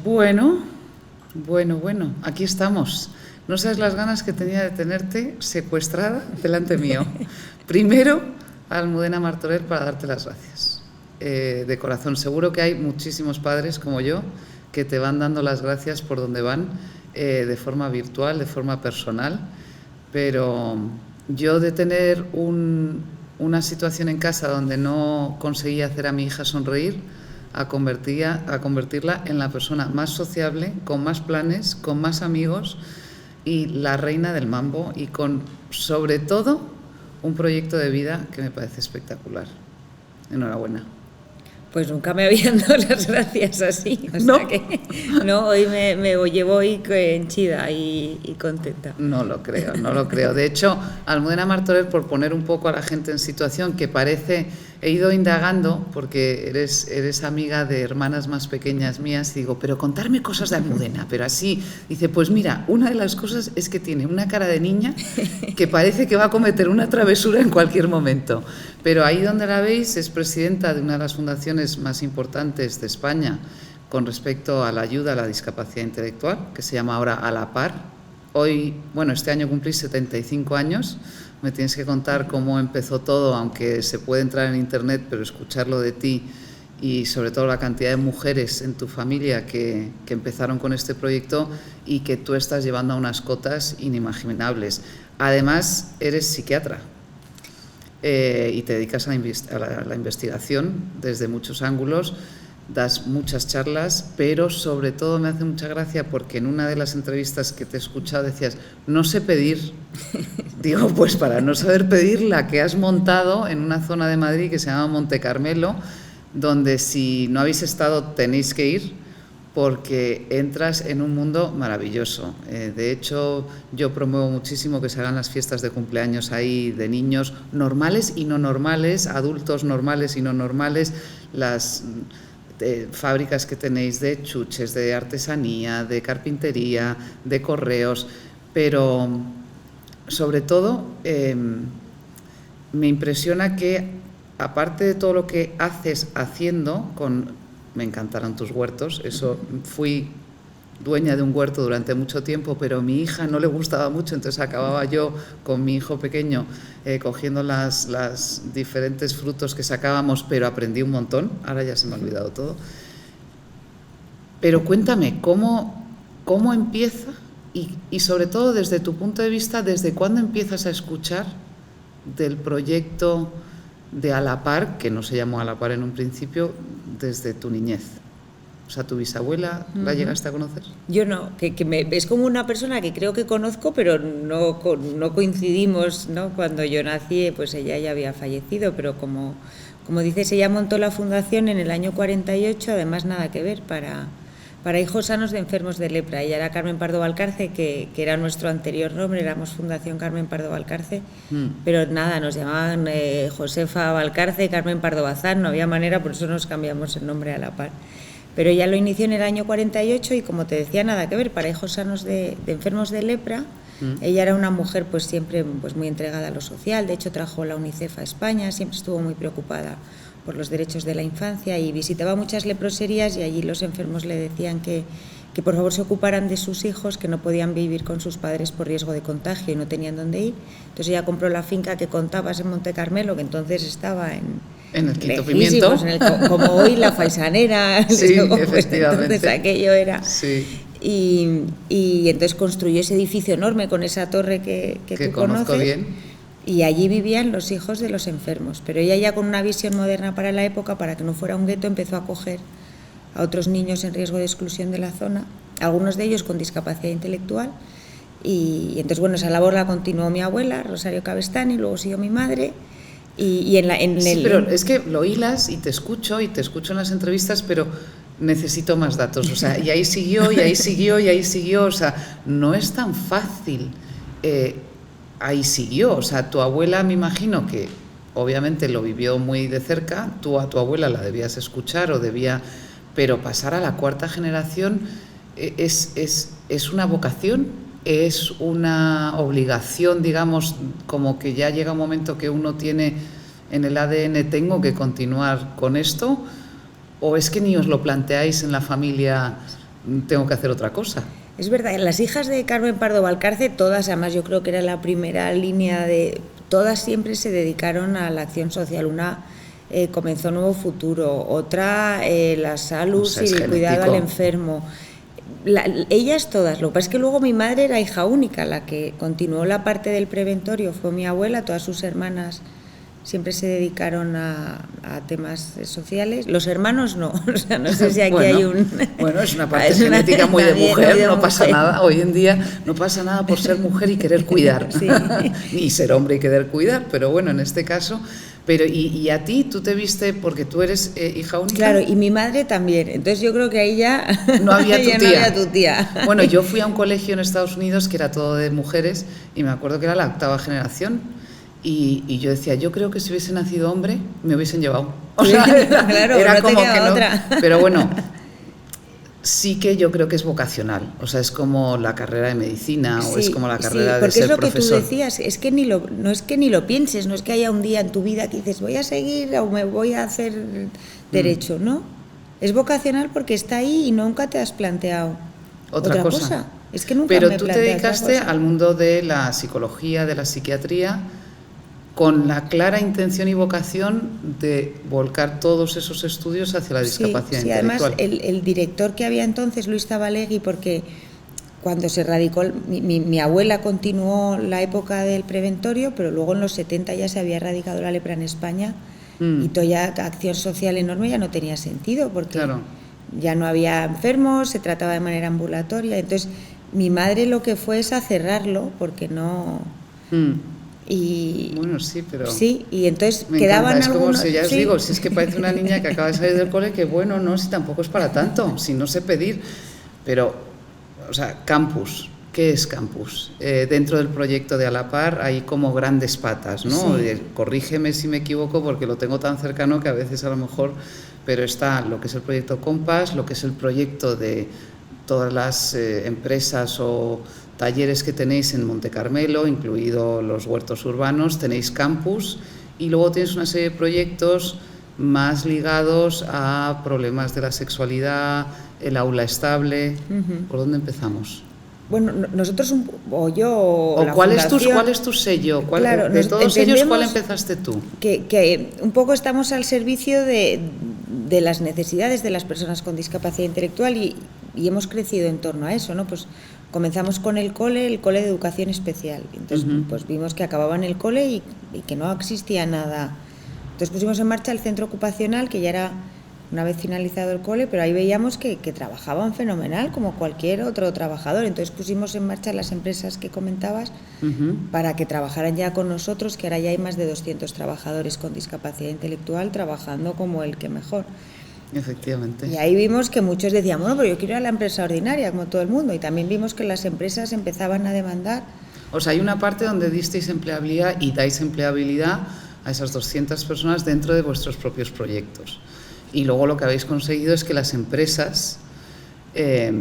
Bueno, aquí estamos. No sabes las ganas que tenía de tenerte secuestrada delante mío. Primero, a Almudena Martorell para darte las gracias. De corazón, seguro que hay muchísimos padres como yo que te van dando las gracias por donde van, de forma virtual, de forma personal, pero yo de tener una situación en casa donde no conseguía hacer a mi hija sonreír, a convertirla en la persona más sociable, con más planes, con más amigos y la reina del mambo, y con, sobre todo, un proyecto de vida que me parece espectacular. Enhorabuena. Pues nunca me habían dado las gracias así. ¿No? Sea que, no, hoy me llevo hoy henchida y contenta. No lo creo. De hecho, Almudena Martorell, por poner un poco a la gente en situación, que parece, he ido indagando, porque eres amiga de hermanas más pequeñas mías, y digo, pero contarme cosas de Almudena, pero así, dice, pues mira, una de las cosas es que tiene una cara de niña que parece que va a cometer una travesura en cualquier momento. Pero ahí donde la veis es presidenta de una de las fundaciones más importantes de España con respecto a la ayuda a la discapacidad intelectual, que se llama ahora A la Par. Hoy, este año cumplís 75 años. Me tienes que contar cómo empezó todo, aunque se puede entrar en internet, pero escucharlo de ti y sobre todo la cantidad de mujeres en tu familia que empezaron con este proyecto y que tú estás llevando a unas cotas inimaginables. Además, eres psiquiatra. Y te dedicas a la investigación desde muchos ángulos, das muchas charlas, pero sobre todo me hace mucha gracia porque en una de las entrevistas que te he escuchado decías, no sé pedir. Digo, pues para no saber pedir, la que has montado en una zona de Madrid que se llama Monte Carmelo, donde si no habéis estado tenéis que ir, porque entras en un mundo maravilloso. De hecho, yo promuevo muchísimo que se hagan las fiestas de cumpleaños ahí de niños normales y no normales, adultos normales y no normales, las fábricas que tenéis de chuches, de artesanía, de carpintería, de correos, pero sobre todo me impresiona que, aparte de todo lo que haces haciendo me encantaron tus huertos, fui dueña de un huerto durante mucho tiempo, pero a mi hija no le gustaba mucho, entonces acababa yo con mi hijo pequeño cogiendo las diferentes frutos que sacábamos, pero aprendí un montón, ahora ya se me ha olvidado todo. Pero cuéntame, ¿cómo empieza? Y sobre todo desde tu punto de vista, ¿desde cuándo empiezas a escuchar del proyecto de A la Par, que no se llamó A la Par en un principio, desde tu niñez? O sea, ¿tu bisabuela la llegaste a conocer? Yo no, es como una persona que creo que conozco, pero no coincidimos, ¿no? Cuando yo nací, pues ella ya había fallecido, pero como dices, ella montó la fundación en el año 48, además nada que ver, para hijos sanos de enfermos de lepra. Ella era Carmen Pardo Valcarce, que era nuestro anterior nombre, éramos Fundación Carmen Pardo Valcarce, pero nada, nos llamaban Josefa Valcarce, Carmen Pardo Bazán, no había manera, por eso nos cambiamos el nombre A la Par. Pero ella lo inició en el año 48 y, como te decía, nada que ver, para hijos sanos de enfermos de lepra. Ella era una mujer pues siempre pues muy entregada a lo social, de hecho trajo la UNICEF a España, siempre estuvo muy preocupada por los derechos de la infancia y visitaba muchas leproserías, y allí los enfermos le decían que por favor se ocuparan de sus hijos, que no podían vivir con sus padres por riesgo de contagio y no tenían dónde ir. Entonces ella compró la finca que contabas en Monte Carmelo, que entonces estaba en el Quinto Pimiento, como hoy la Faisanera. Sí, efectivamente. Entonces aquello era. Sí. Y entonces construyó ese edificio enorme con esa torre que tú conozco conoces. Bien. Y allí vivían los hijos de los enfermos. Pero ella, ya con una visión moderna para la época, para que no fuera un gueto, empezó a acoger a otros niños en riesgo de exclusión de la zona, algunos de ellos con discapacidad intelectual. Y entonces, esa labor la continuó mi abuela, Rosario Cabestany, luego siguió mi madre. Pero es que lo hilas y te escucho en las entrevistas, pero necesito más datos. O sea, y ahí siguió, y ahí siguió, y ahí siguió. O sea, no es tan fácil. Ahí siguió. O sea, tu abuela, me imagino que obviamente lo vivió muy de cerca. Tú a tu abuela la debías escuchar pero pasar a la cuarta generación es una vocación. es una obligación, digamos, como que ya llega un momento que uno tiene en el ADN, tengo que continuar con esto, o es que ni os lo planteáis en la familia, tengo que hacer otra cosa? Es verdad, las hijas de Carmen Pardo Valcarce, todas, además yo creo que era la primera línea de... Todas siempre se dedicaron a la acción social. Una comenzó Nuevo Futuro, otra la salud y el cuidado al enfermo. Ellas todas, lo que pasa es que luego mi madre era hija única, la que continuó la parte del preventorio fue mi abuela, todas sus hermanas siempre se dedicaron a temas sociales. Los hermanos no, o sea, no sé si aquí bueno, hay un... Bueno, es una parte genética muy de mujer, no pasa nada. Hoy en día no pasa nada por ser mujer y querer cuidar, sí. Ni ser hombre y querer cuidar, pero bueno, en este caso... Pero y a ti, ¿tú te viste porque tú eres hija única? Claro, y mi madre también. Entonces yo creo que ahí ya no había tu tía. No había tu tía. Bueno, yo fui a un colegio en Estados Unidos que era todo de mujeres y me acuerdo que era la 8ª generación y yo decía, yo creo que si hubiese nacido hombre me hubiesen llevado. O sea, era no como que no. Otra. Pero bueno, sí que yo creo que es vocacional, o sea, es como la carrera de medicina o es como la carrera de ser profesor. Porque es lo que tú decías, es que no es que ni lo pienses, no es que haya un día en tu vida que dices voy a seguir o me voy a hacer derecho, ¿no? Es vocacional porque está ahí y nunca te has planteado otra cosa. Es que nunca Pero me tú te dedicaste al mundo de la psicología, de la psiquiatría, con la clara intención y vocación de volcar todos esos estudios hacia la discapacidad intelectual. Además, el director que había entonces, Luis Zabalegui, porque cuando se radicó, mi abuela continuó la época del preventorio, pero luego en los 70 ya se había erradicado la lepra en España y toda ya acción social enorme ya no tenía sentido, porque ya no había enfermos, se trataba de manera ambulatoria. Entonces, mi madre lo que fue es a cerrarlo, porque no... Y bueno, sí, pero sí, y entonces quedaban algunos... Es como si ya os sí. digo, si es que parece una niña que acaba de salir del cole, que bueno, no, si tampoco es para tanto, si no sé pedir, pero, o sea, campus, ¿qué es campus? Dentro del proyecto de A la Par hay como grandes patas, ¿no? Sí. Corrígeme si me equivoco porque lo tengo tan cercano que a veces a lo mejor, pero está lo que es el proyecto Compass, lo que es el proyecto de todas las empresas o talleres que tenéis en Monte Carmelo, incluido los huertos urbanos, tenéis campus y luego tienes una serie de proyectos más ligados a problemas de la sexualidad, el aula estable. ¿Por dónde empezamos? Bueno, nosotros, o yo, o ¿cuál es tu sello? Claro, de todos ellos, ¿cuál empezaste tú? Que un poco estamos al servicio de las necesidades de las personas con discapacidad intelectual y hemos crecido en torno a eso, ¿no? Pues comenzamos con el cole de educación especial. Entonces, pues vimos que acababan el cole y que no existía nada. Entonces pusimos en marcha el centro ocupacional, que ya era una vez finalizado el cole, pero ahí veíamos que trabajaban fenomenal, como cualquier otro trabajador. Entonces pusimos en marcha las empresas que comentabas para que trabajaran ya con nosotros, que ahora ya hay más de 200 trabajadores con discapacidad intelectual trabajando como el que mejor. Efectivamente. Y ahí vimos que muchos decían, bueno, pero yo quiero ir a la empresa ordinaria, como todo el mundo. Y también vimos que las empresas empezaban a demandar. O sea, hay una parte donde disteis empleabilidad y dais empleabilidad a esas 200 personas dentro de vuestros propios proyectos. Y luego lo que habéis conseguido es que las empresas, que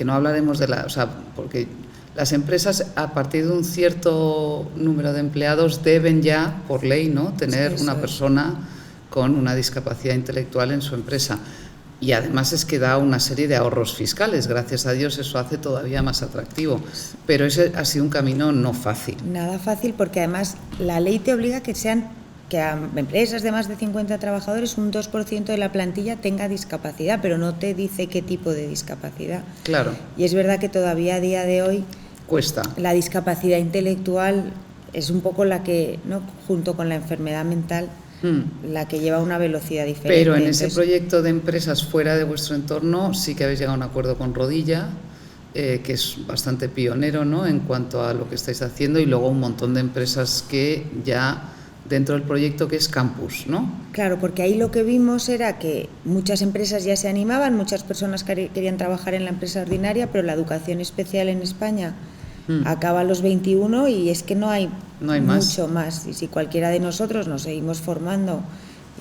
no hablaremos de o sea, porque las empresas a partir de un cierto número de empleados deben ya, por ley, ¿no?, tener una persona con una discapacidad intelectual en su empresa. Y además es que da una serie de ahorros fiscales, gracias a Dios eso hace todavía más atractivo. Pero ese ha sido un camino no fácil. Nada fácil, porque además la ley te obliga que a empresas de más de 50 trabajadores un 2% de la plantilla tenga discapacidad, pero no te dice qué tipo de discapacidad. Claro. Y es verdad que todavía a día de hoy cuesta. La discapacidad intelectual es un poco la que, ¿no?, junto con la enfermedad mental, la que lleva una velocidad diferente. Pero en ese proyecto de empresas fuera de vuestro entorno sí que habéis llegado a un acuerdo con Rodilla, que es bastante pionero, ¿no?, en cuanto a lo que estáis haciendo, y luego un montón de empresas que ya dentro del proyecto, que es Campus, ¿no? Claro, porque ahí lo que vimos era que muchas empresas ya se animaban, muchas personas querían trabajar en la empresa ordinaria, pero la educación especial en España acaba a los 21 y es que no hay mucho más. Y si cualquiera de nosotros nos seguimos formando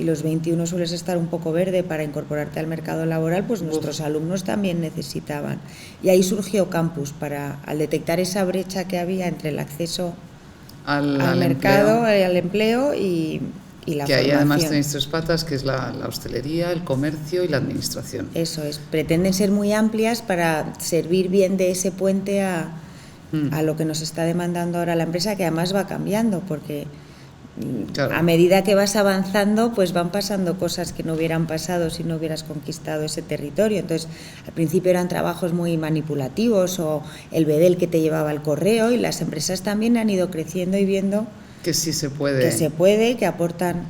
y los 21 sueles estar un poco verde para incorporarte al mercado laboral, pues nuestros alumnos también necesitaban. Y ahí surgió Campus, al detectar esa brecha que había entre el acceso al mercado, al empleo y la que formación. ahí además tenéis 3 patas, que es la hostelería, el comercio y la administración. Eso es, pretenden ser muy amplias para servir bien de ese puente a lo que nos está demandando ahora la empresa, que además va cambiando, porque claro, a medida que vas avanzando, pues van pasando cosas que no hubieran pasado si no hubieras conquistado ese territorio. Entonces, al principio eran trabajos muy manipulativos, o el bedel que te llevaba el correo, y las empresas también han ido creciendo y viendo que sí se puede. Que aportan.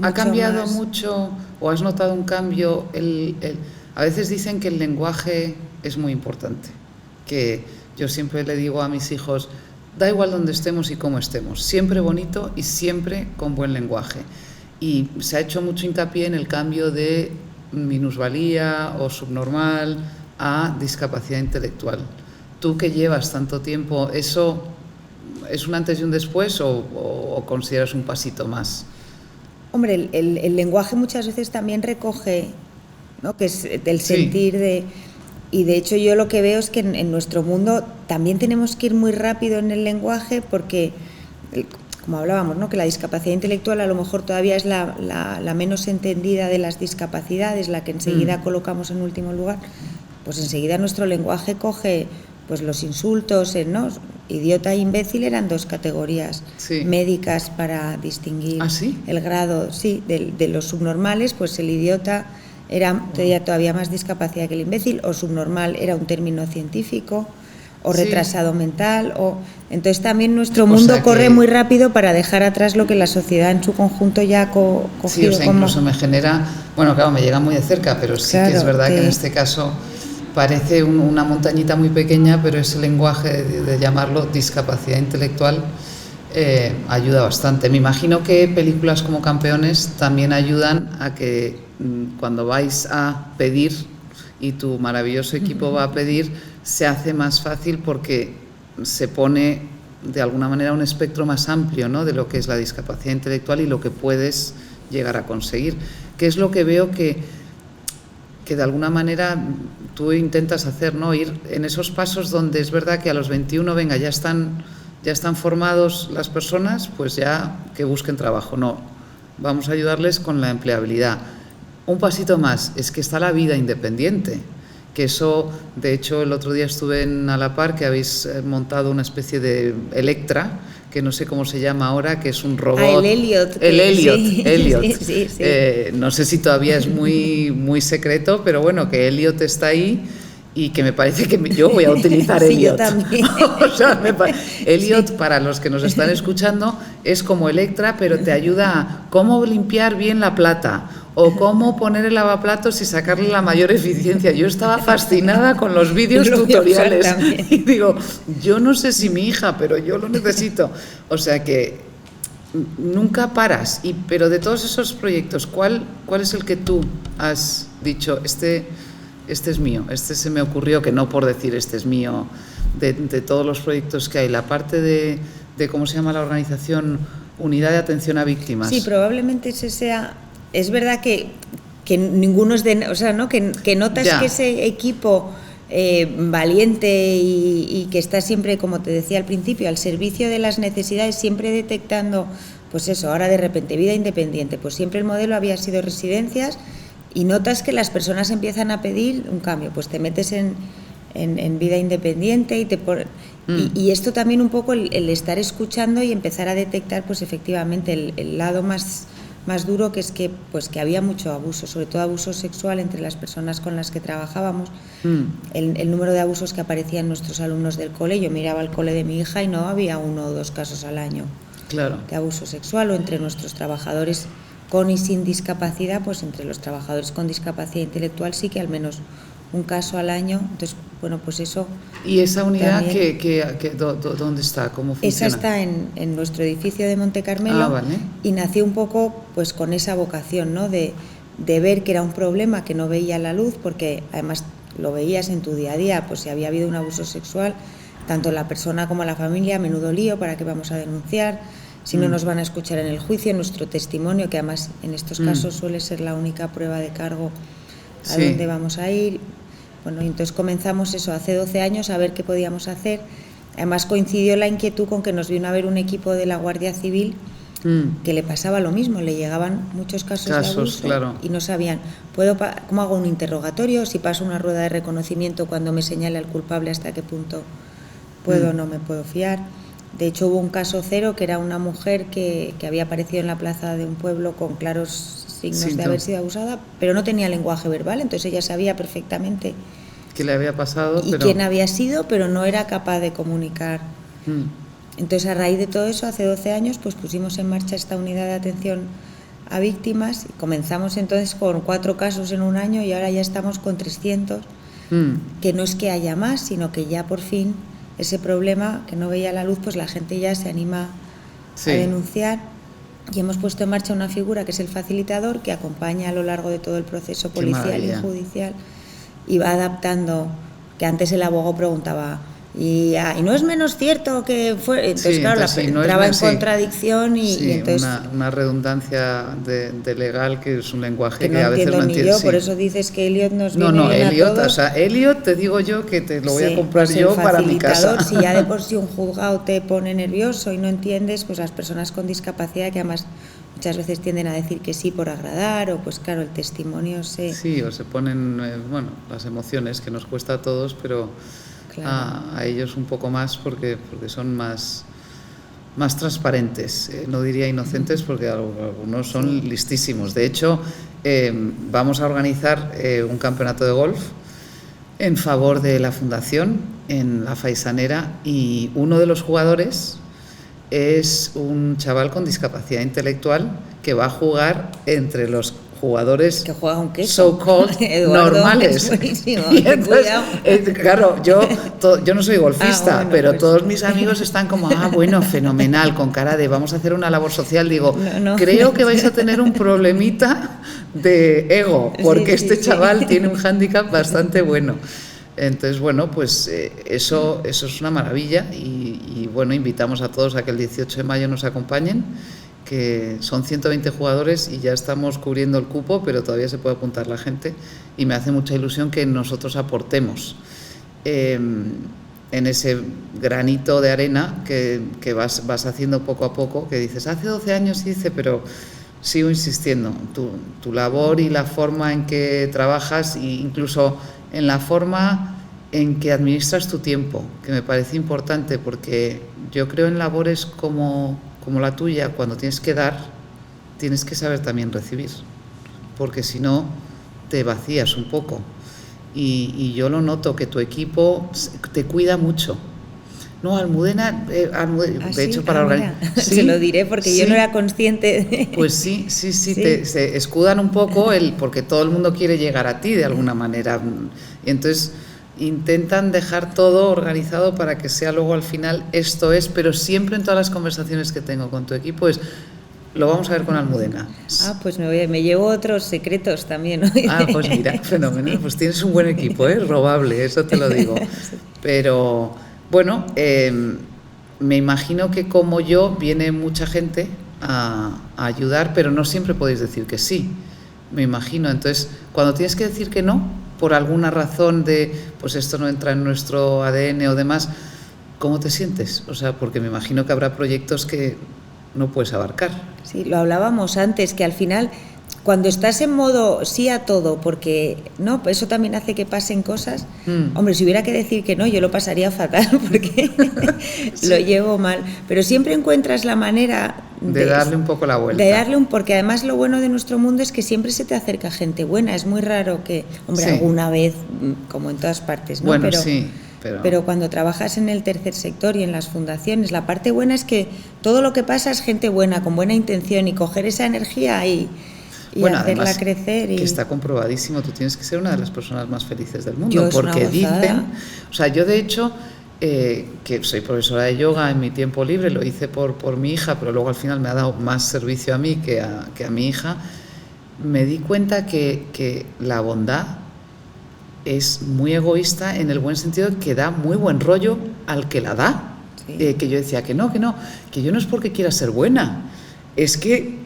¿Ha cambiado más. mucho o has notado un cambio? A veces dicen que el lenguaje es muy importante, que yo siempre le digo a mis hijos, da igual donde estemos y cómo estemos, siempre bonito y siempre con buen lenguaje. Y se ha hecho mucho hincapié en el cambio de minusvalía o subnormal a discapacidad intelectual. Tú que llevas tanto tiempo, ¿eso es un antes y un después o consideras un pasito más? Hombre, el lenguaje muchas veces también recoge, ¿no?, que es del sentir de... Y de hecho yo lo que veo es que en nuestro mundo también tenemos que ir muy rápido en el lenguaje, porque, como hablábamos, ¿no?, que la discapacidad intelectual a lo mejor todavía es la menos entendida de las discapacidades, la que enseguida colocamos en último lugar. Pues enseguida nuestro lenguaje coge pues los insultos, ¿no? Idiota e imbécil eran 2 categorías médicas para distinguir el grado de los subnormales. Pues el idiota tenía todavía más discapacidad que el imbécil, o subnormal era un término científico, o retrasado mental, entonces también nuestro mundo corre muy rápido para dejar atrás lo que la sociedad en su conjunto ya ha cogido. Incluso me genera, bueno, claro, me llega muy de cerca, pero sí que es verdad que en este caso parece una montañita muy pequeña, pero ese lenguaje de llamarlo discapacidad intelectual ayuda bastante. Me imagino que películas como Campeones también ayudan a que cuando vais a pedir y tu maravilloso equipo va a pedir, se hace más fácil porque se pone de alguna manera un espectro más amplio, ¿no?, de lo que es la discapacidad intelectual y lo que puedes llegar a conseguir, que es lo que veo que de alguna manera tú intentas hacer, ¿no?, ir en esos pasos donde es verdad que a los 21, venga, ya están formados las personas, pues ya que busquen trabajo. No, vamos a ayudarles con la empleabilidad. Un pasito más, es que está la vida independiente, que eso, de hecho, el otro día estuve en A la Par, que habéis montado una especie de Electra, que no sé cómo se llama ahora, que es un robot. El Elliot. El Elliot, sí. Elliot. Sí. No sé si todavía es muy, muy secreto, pero bueno, que Elliot está ahí y que me parece que yo voy a utilizar Elliot. Yo también. O sea, Elliot, para los que nos están escuchando, es como Electra, pero te ayuda a cómo limpiar bien la plata o cómo poner el lavaplatos y sacarle la mayor eficiencia. Yo estaba fascinada con los vídeos tutoriales y digo, yo no sé si mi hija, pero yo lo necesito. O sea que nunca paras. Pero de todos esos proyectos, ¿cuál es el que tú has dicho, este es mío, este se me ocurrió, que no por decir este es mío, de todos los proyectos que hay, la parte de ¿cómo se llama la organización? Unidad de Atención a Víctimas. Sí, probablemente ese sea... Es verdad que ninguno es de... O sea, ¿no?, que notas que ese equipo valiente y que está siempre, como te decía al principio, al servicio de las necesidades, siempre detectando, pues eso, ahora de repente vida independiente, pues siempre el modelo había sido residencias, y notas que las personas empiezan a pedir un cambio, pues te metes en vida independiente y y esto también un poco el estar escuchando y empezar a detectar, pues efectivamente el lado más duro, que es que había mucho abuso, sobre todo abuso sexual entre las personas con las que trabajábamos. El número de abusos que aparecían en nuestros alumnos del cole, yo miraba el cole de mi hija y no había 1 o 2 casos al año de abuso sexual, o entre nuestros trabajadores con y sin discapacidad, pues entre los trabajadores con discapacidad intelectual sí que al menos un caso al año. Entonces, bueno, pues eso... ¿Y esa unidad dónde está? ¿Cómo funciona? Esa está en nuestro edificio de Monte Carmelo. Vale. Y nació un poco pues con esa vocación, ¿no?, de ver que era un problema que no veía la luz, porque además lo veías en tu día a día, pues si había habido un abuso sexual, tanto la persona como la familia, menudo lío, ¿para qué vamos a denunciar? si no nos van a escuchar en el juicio, nuestro testimonio, que además en estos casos suele ser la única prueba de cargo a dónde vamos a ir. Bueno, y entonces comenzamos eso hace 12 años a ver qué podíamos hacer. Además coincidió la inquietud con que nos vino a ver un equipo de la Guardia Civil que le pasaba lo mismo, le llegaban muchos casos de abuso, claro. Y no sabían, ¿cómo hago un interrogatorio? Si paso una rueda de reconocimiento cuando me señale al culpable, ¿hasta qué punto puedo o no me puedo fiar? De hecho hubo un caso cero que era una mujer que había aparecido en la plaza de un pueblo con claros signos de haber sido abusada, pero no tenía lenguaje verbal, entonces ella sabía perfectamente qué le había pasado y quién había sido, pero no era capaz de comunicar. Entonces, a raíz de todo eso, hace 12 años, pues pusimos en marcha esta unidad de atención a víctimas y comenzamos entonces con 4 casos en un año y ahora ya estamos con 300, que no es que haya más, sino que ya por fin ese problema que no veía la luz, pues la gente ya se anima a denunciar. Y hemos puesto en marcha una figura que es el facilitador, que acompaña a lo largo de todo el proceso policial y judicial y va adaptando, que antes el abogado preguntaba, y no es menos cierto que fue, entonces claro, entraba en contradicción y entonces una redundancia de legal, que es un lenguaje que a veces no entiendo. Por eso dices que Elliot nos viene no, Elliot, a todos. O sea, Elliot te digo yo que te lo voy a comprar yo para mi casa. Si ya de por sí un juzgado te pone nervioso y no entiendes, pues las personas con discapacidad, que además muchas veces tienden a decir que sí por agradar, o pues claro, el testimonio Sí, o se ponen, las emociones, que nos cuesta a todos, pero a ellos un poco más porque son más transparentes, no diría inocentes, porque algunos son listísimos. De hecho, vamos a organizar un campeonato de golf en favor de la fundación en La Faisanera, y uno de los jugadores es un chaval con discapacidad intelectual que va a jugar entre los jugadores que juega un queso, so-called normales. Y entonces, claro, yo no soy golfista, pero pues todos mis amigos están como, bueno, fenomenal, con cara de vamos a hacer una labor social. Digo, creo que vais a tener un problemita de ego, porque chaval tiene un hándicap bastante bueno. Entonces, bueno, pues eso es una maravilla y bueno, invitamos a todos a que el 18 de mayo nos acompañen, que son 120 jugadores y ya estamos cubriendo el cupo, pero todavía se puede apuntar la gente y me hace mucha ilusión que nosotros aportemos en ese granito de arena que vas haciendo poco a poco, que dices, hace 12 años hice, pero sigo insistiendo, tu labor y la forma en que trabajas, e incluso en la forma en que administras tu tiempo, que me parece importante, porque yo creo en labores como la tuya, cuando tienes que dar, tienes que saber también recibir, porque si no te vacías un poco, y yo lo noto, que tu equipo te cuida mucho. No, Almudena, de hecho, para organizar. Se lo diré porque yo no era consciente. Pues sí. Se escudan un poco porque todo el mundo quiere llegar a ti de alguna manera. Y entonces intentan dejar todo organizado para que sea luego al final esto es, pero siempre en todas las conversaciones que tengo con tu equipo lo vamos a ver con Almudena. Pues me llevo otros secretos también, ¿no? Pues mira, fenomenal. Pues tienes un buen equipo, robable, eso te lo digo. Pero bueno, me imagino que como yo viene mucha gente a ayudar, pero no siempre podéis decir que sí, me imagino. Entonces, cuando tienes que decir que no, por alguna razón pues esto no entra en nuestro ADN o demás, ¿cómo te sientes? O sea, porque me imagino que habrá proyectos que no puedes abarcar. Sí, lo hablábamos antes, que al final, cuando estás en modo sí a todo, porque no, eso también hace que pasen cosas. Hombre, si hubiera que decir que no, yo lo pasaría fatal, porque lo llevo mal. Pero siempre encuentras la manera de darle un poco la vuelta. Porque además lo bueno de nuestro mundo es que siempre se te acerca gente buena. Es muy raro que, alguna vez, como en todas partes, ¿no? Bueno, pero cuando trabajas en el tercer sector y en las fundaciones, la parte buena es que todo lo que pasa es gente buena, con buena intención, y coger esa energía y hacerla además, crecer. Que está comprobadísimo, tú tienes que ser una de las personas más felices del mundo, porque dicen, yo de hecho, que soy profesora de yoga en mi tiempo libre, lo hice por mi hija, pero luego al final me ha dado más servicio a mí que a mi hija. Me di cuenta que la bondad es muy egoísta, en el buen sentido que da muy buen rollo al que la da. Sí. Que yo decía que no, que yo no es porque quiera ser buena, es que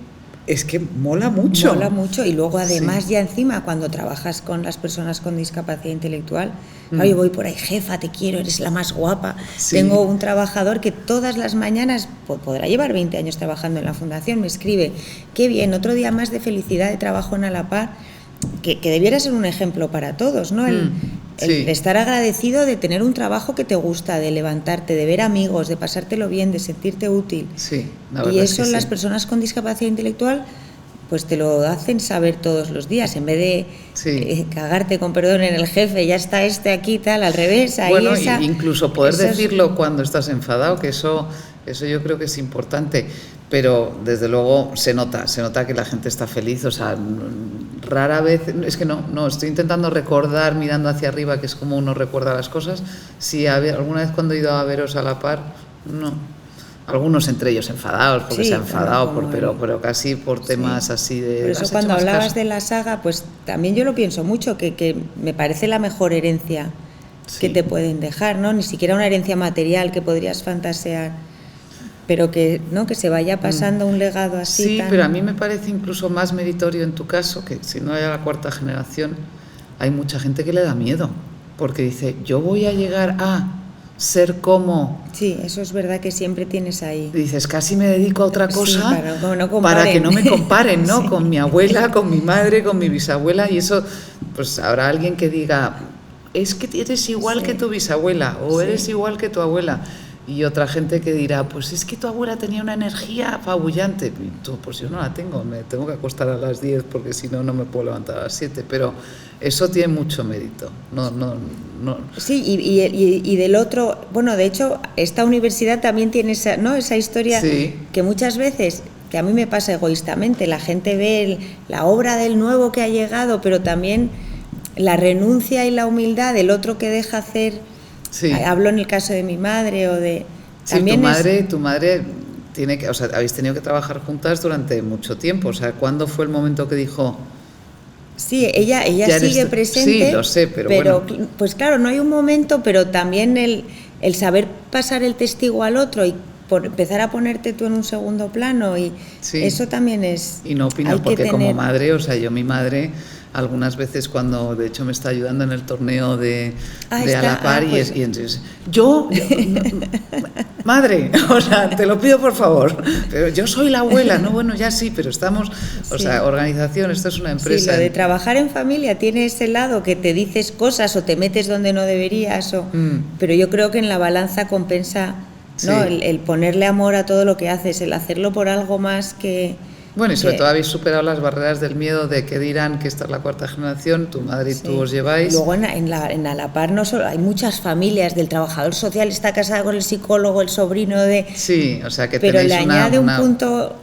mola mucho. Mola mucho, y luego además Sí. ya encima cuando trabajas con las personas con discapacidad intelectual, claro, yo voy por ahí, jefa, te quiero, eres la más guapa. Sí. Tengo un trabajador que todas las mañanas, podrá llevar 20 años trabajando en la fundación, me escribe, qué bien, otro día más de felicidad, de trabajo en Alapar, que debiera ser un ejemplo para todos, ¿no? El Sí. estar agradecido de tener un trabajo que te gusta, de levantarte, de ver amigos, de pasártelo bien, de sentirte útil. Sí, la Y verdad es eso que las sí. personas con discapacidad intelectual pues te lo hacen saber todos los días, en vez de Sí. cagarte con perdón en el jefe, ya está este aquí tal, al revés, ahí Bueno, esa, incluso poder eso es- decirlo cuando estás enfadado, que eso yo creo que es importante, pero desde luego se nota que la gente está feliz, o sea, rara vez, es que no, estoy intentando recordar mirando hacia arriba, que es como uno recuerda las cosas, si alguna vez cuando he ido a veros a la par, no. Algunos entre ellos enfadados, porque Sí, se han enfadado, bueno, pero casi por temas sí. así de... Por ¿has eso hecho cuando más hablabas caso? de la saga, pues también yo lo pienso mucho, que me parece la mejor herencia que Sí. te pueden dejar, ¿no? Ni siquiera una herencia material que podrías fantasear, pero que se vaya pasando un legado así Sí, tan... pero a mí me parece incluso más meritorio en tu caso, que si no hay a la cuarta generación, hay mucha gente que le da miedo, porque dice, yo voy a llegar a ser como... Sí, eso es verdad que siempre tienes ahí. Dices, casi me dedico a otra Sí, cosa para que que no comparen. no me comparen, ¿no? Sí. Con mi abuela, con mi madre, con mi bisabuela, y eso, pues habrá alguien que diga, es que eres igual Sí. que tu bisabuela, o Sí. eres igual que tu abuela. Y otra gente que dirá, pues es que tu abuela tenía una energía apabullante. Y tú, pues yo no la tengo, me tengo que acostar a las 10 porque si no, no me puedo levantar a las 7. Pero eso tiene mucho mérito. No. Sí, y del otro, bueno, de hecho, esta universidad también tiene esa historia Sí. que muchas veces, que a mí me pasa egoístamente, la gente ve la obra del nuevo que ha llegado, pero también la renuncia y la humildad del otro que deja hacer. Sí. Hablo en el caso de mi madre o de... Sí, también tu madre tiene que, o sea, habéis tenido que trabajar juntas durante mucho tiempo. O sea, ¿cuándo fue el momento que dijo? Sí, ella Ya sigue eres... presente. Sí, lo sé, pero bueno. Pues claro, no hay un momento, pero también el saber pasar el testigo al otro y empezar a ponerte tú en un segundo plano, y Sí. eso también es... Y no opino, hay que porque como tener- madre, o sea, yo mi madre algunas veces cuando de hecho me está ayudando en el torneo de Alapar, pues. y entonces madre, o sea, te lo pido por favor, pero yo soy la abuela, no, bueno, ya sí, pero estamos, o Sí. sea, organización, esto es una empresa. Sí, lo de trabajar en familia tiene ese lado que te dices cosas o te metes donde no deberías, pero yo creo que en la balanza compensa, ¿no? Sí. El ponerle amor a todo lo que haces, el hacerlo por algo más que... Bueno, y sobre que- todo habéis superado las barreras del miedo de que dirán que esta es la cuarta generación, tu madre y Sí. tú os lleváis. Luego en Alapar no solo hay muchas familias, del trabajador social está casado con el psicólogo, el sobrino de... Sí, o sea que Pero tenéis le añade un una punto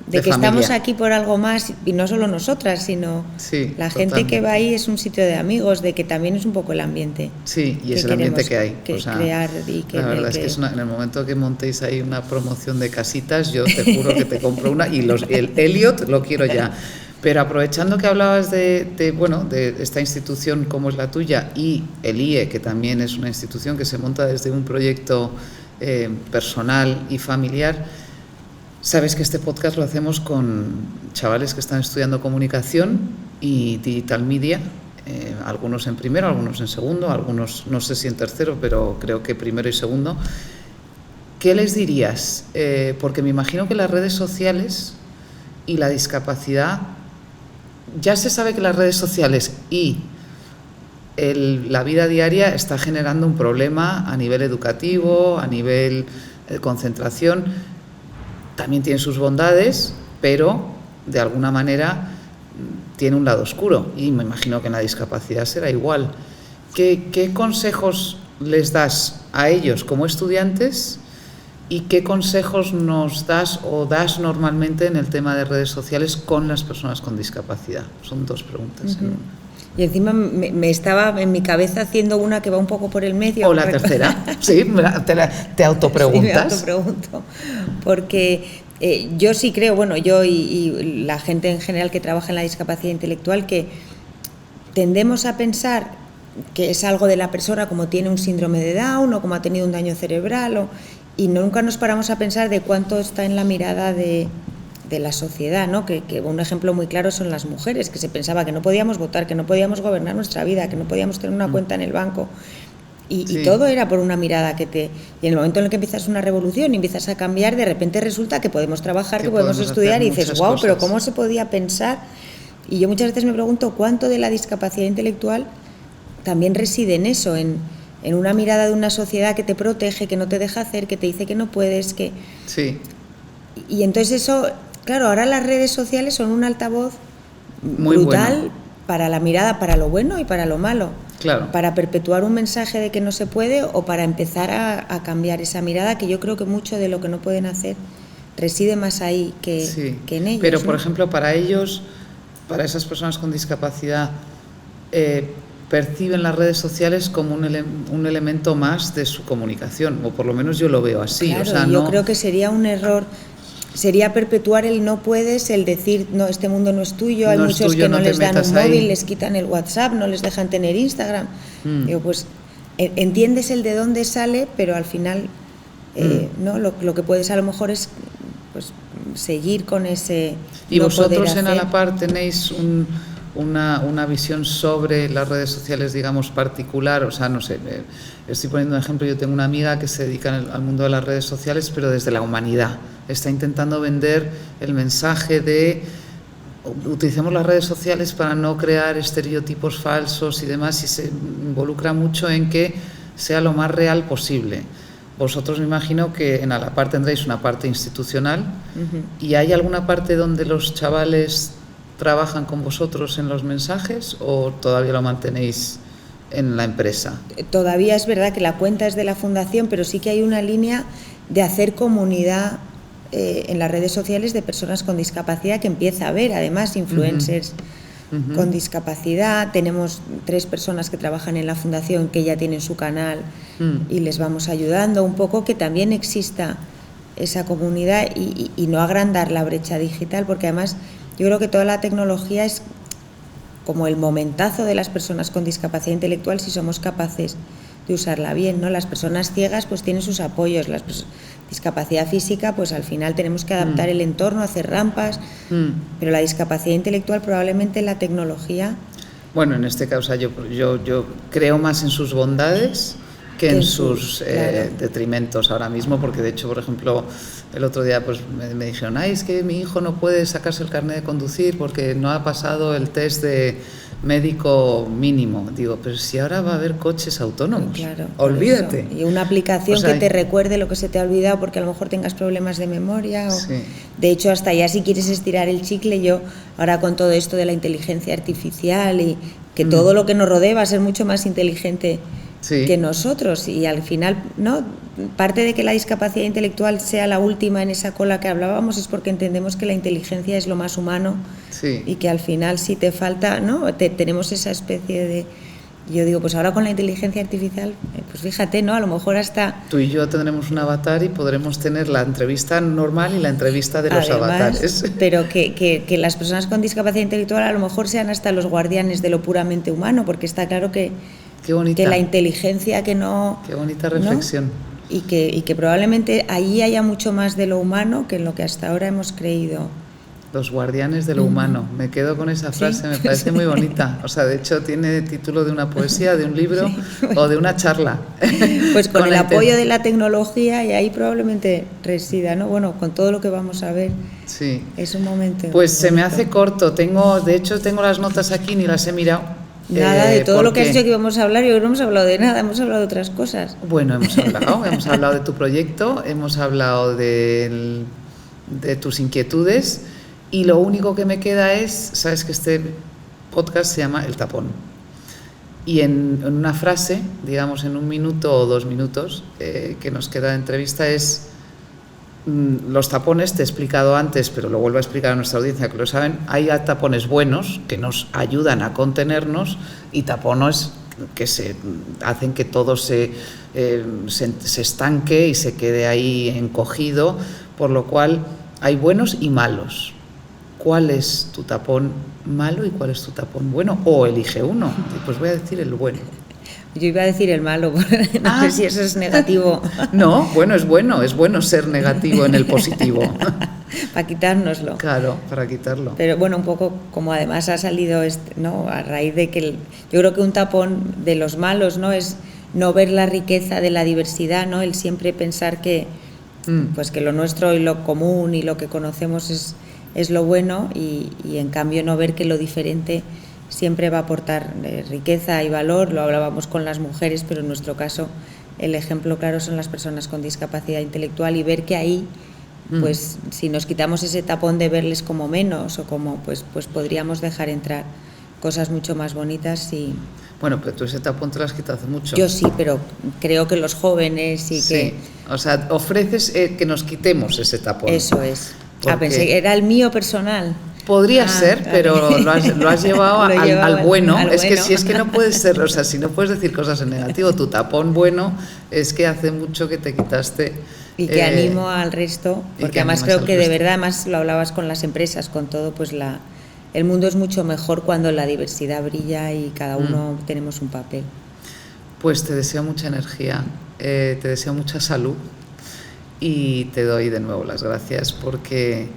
de que familia. estamos aquí por algo más, y no solo nosotras, sino Sí, la gente que va ahí es un sitio de amigos, de que también es un poco el ambiente. Sí, y que es el ambiente queremos que hay. crear y que la verdad es que en el momento que montéis ahí una promoción de casitas, yo te juro que te compro una, y el Elliot lo quiero ya. Pero aprovechando que hablabas de esta institución como es la tuya, y el IE, que también es una institución que se monta desde un proyecto personal y familiar, sabes que este podcast lo hacemos con chavales que están estudiando comunicación y digital media, algunos en primero, algunos en segundo, algunos no sé si en tercero, pero creo que primero y segundo. ¿Qué les dirías? Porque me imagino que las redes sociales y la discapacidad, ya se sabe que las redes sociales y la vida diaria está generando un problema a nivel educativo, a nivel de concentración. También tiene sus bondades, pero de alguna manera tiene un lado oscuro, y me imagino que en la discapacidad será igual. ¿Qué consejos les das a ellos como estudiantes, y qué consejos nos das o das normalmente en el tema de redes sociales con las personas con discapacidad? Son dos preguntas en una. Y encima me estaba en mi cabeza haciendo una que va un poco por el medio. O la tercera, sí, te autopreguntas. Sí, me autopregunto, porque yo sí creo, bueno, yo y la gente en general que trabaja en la discapacidad intelectual, que tendemos a pensar que es algo de la persona, como tiene un síndrome de Down o como ha tenido un daño cerebral, y nunca nos paramos a pensar de cuánto está en la mirada de la sociedad, ¿no? Que un ejemplo muy claro son las mujeres, que se pensaba que no podíamos votar, que no podíamos gobernar nuestra vida, que no podíamos tener una cuenta en el banco. Y todo era por una mirada y en el momento en el que empiezas una revolución y empiezas a cambiar, de repente resulta que podemos trabajar, que podemos estudiar, y dices, wow, pero ¿cómo se podía pensar? Y yo muchas veces me pregunto cuánto de la discapacidad intelectual también reside en eso, en una mirada de una sociedad que te protege, que no te deja hacer, que te dice que no puedes, que... Sí. Y entonces eso, claro, ahora las redes sociales son un altavoz muy brutal, bueno, para la mirada, para lo bueno y para lo malo. Claro. Para perpetuar un mensaje de que no se puede, o para empezar a cambiar esa mirada, que yo creo que mucho de lo que no pueden hacer reside más ahí que en ellos. Pero, ¿no? por ejemplo, para ellos, para esas personas con discapacidad, perciben las redes sociales como un elemento más de su comunicación, o por lo menos yo lo veo así. Claro, o sea, yo creo que sería un error. Sería perpetuar el no puedes, el decir, no, este mundo no es tuyo, hay muchos que no les dan un móvil, les quitan el WhatsApp, no les dejan tener Instagram. Digo, pues entiendes el de dónde sale, pero al final no, lo que puedes a lo mejor es pues seguir con ese... ¿Y no vosotros en hacer. A la Par tenéis una visión sobre las redes sociales, digamos, particular? O sea, no sé, estoy poniendo un ejemplo, yo tengo una amiga que se dedica al mundo de las redes sociales, pero desde la humanidad. Está intentando vender el mensaje de utilicemos las redes sociales para no crear estereotipos falsos y demás, y se involucra mucho en que sea lo más real posible. Vosotros me imagino que en A la Par tendréis una parte institucional. ¿Y hay alguna parte donde los chavales trabajan con vosotros en los mensajes o todavía lo mantenéis en la empresa? Todavía es verdad que la cuenta es de la fundación, pero sí que hay una línea de hacer comunidad en las redes sociales de personas con discapacidad, que empieza a haber además influencers con discapacidad. Tenemos 3 personas que trabajan en la fundación que ya tienen su canal y les vamos ayudando un poco, que también exista esa comunidad y no agrandar la brecha digital, porque además yo creo que toda la tecnología es como el momentazo de las personas con discapacidad intelectual si somos capaces de usarla bien, ¿no? Las personas ciegas pues tienen sus apoyos, discapacidad física pues al final tenemos que adaptar el entorno, hacer rampas, pero la discapacidad intelectual probablemente la tecnología... Bueno, en este caso yo creo más en sus bondades que en sus detrimentos ahora mismo, porque de hecho, por ejemplo, el otro día pues me dijeron, es que mi hijo no puede sacarse el carnet de conducir porque no ha pasado el test de médico mínimo. Digo, pero si ahora va a haber coches autónomos, claro, olvídate. Y una aplicación que te recuerde lo que se te ha olvidado porque a lo mejor tengas problemas de memoria. De hecho, hasta ya si quieres estirar el chicle, yo ahora con todo esto de la inteligencia artificial y que todo lo que nos rodea va a ser mucho más inteligente que nosotros, y al final, ¿no? Parte de que la discapacidad intelectual sea la última en esa cola que hablábamos es porque entendemos que la inteligencia es lo más humano y que al final si te falta, ¿no? Tenemos esa especie de... Yo digo, pues ahora con la inteligencia artificial, pues fíjate, ¿no? A lo mejor hasta... Tú y yo tendremos un avatar y podremos tener la entrevista normal y la entrevista de los avatares. Pero que las personas con discapacidad intelectual a lo mejor sean hasta los guardianes de lo puramente humano, porque está claro que la inteligencia que no... Qué bonita reflexión. ¿no? Y que probablemente allí haya mucho más de lo humano que en lo que hasta ahora hemos creído. Los guardianes de lo humano. Me quedo con esa frase, me parece muy bonita. O sea, de hecho tiene título de una poesía, de un libro o de una charla. Pues con el apoyo de la tecnología, y ahí probablemente resida, ¿no? Bueno, con todo lo que vamos a ver. Es un momento. Pues se me hace corto. De hecho tengo las notas aquí, ni las he mirado. Nada, de todo lo que has dicho que íbamos a hablar, yo creo que no hemos hablado de nada, hemos hablado de otras cosas. Bueno, hemos hablado de tu proyecto, hemos hablado de tus inquietudes, y lo único que me queda es, sabes que este podcast se llama El Tapón, y en una frase, digamos en 1 minuto o 2 minutos que nos queda de entrevista es... Los tapones, te he explicado antes, pero lo vuelvo a explicar a nuestra audiencia que lo saben. Hay tapones buenos que nos ayudan a contenernos y tapones que hacen que todo se estanque y se quede ahí encogido, por lo cual hay buenos y malos. ¿Cuál es tu tapón malo y cuál es tu tapón bueno? O elige uno. Pues voy a decir el bueno. Yo iba a decir el malo, no sé si eso es negativo. No, bueno ser negativo en el positivo. Para quitárnoslo. Claro, para quitarlo. Pero bueno, un poco como además ha salido, ¿no? A raíz de que yo creo que un tapón de los malos, ¿no? Es no ver la riqueza de la diversidad, ¿no? El siempre pensar que, pues que lo nuestro y lo común y lo que conocemos es lo bueno y en cambio no ver que lo diferente siempre va a aportar riqueza y valor. Lo hablábamos con las mujeres, pero en nuestro caso el ejemplo claro son las personas con discapacidad intelectual, y ver que ahí, pues si nos quitamos ese tapón de verles como menos o como, pues podríamos dejar entrar cosas mucho más bonitas. Y bueno, pero tú ese tapón te lo has quitado hace mucho. Yo sí, pero creo que los jóvenes y sí. que... O sea, ofreces que nos quitemos ese tapón. Eso es. Pensé que era el mío personal. Podría ser, pero lo has llevado al bueno. Es que si es que no puedes ser, o sea, si no puedes decir cosas en negativo, tu tapón bueno es que hace mucho que te quitaste. Y que animo al resto, porque además creo que de verdad, además lo hablabas con las empresas, con todo, pues el mundo es mucho mejor cuando la diversidad brilla y cada uno tenemos un papel. Pues te deseo mucha energía, te deseo mucha salud y te doy de nuevo las gracias, porque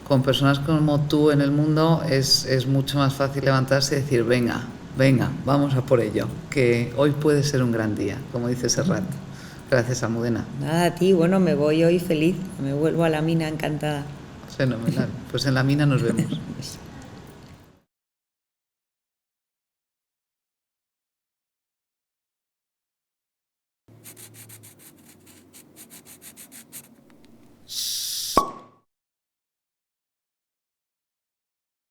con personas como tú en el mundo es mucho más fácil levantarse y decir venga, vamos a por ello, que hoy puede ser un gran día, como dice Serrat. Gracias, Almudena. Nada, a ti, bueno, me voy hoy feliz, me vuelvo a la mina encantada. Fenomenal, pues en la mina nos vemos.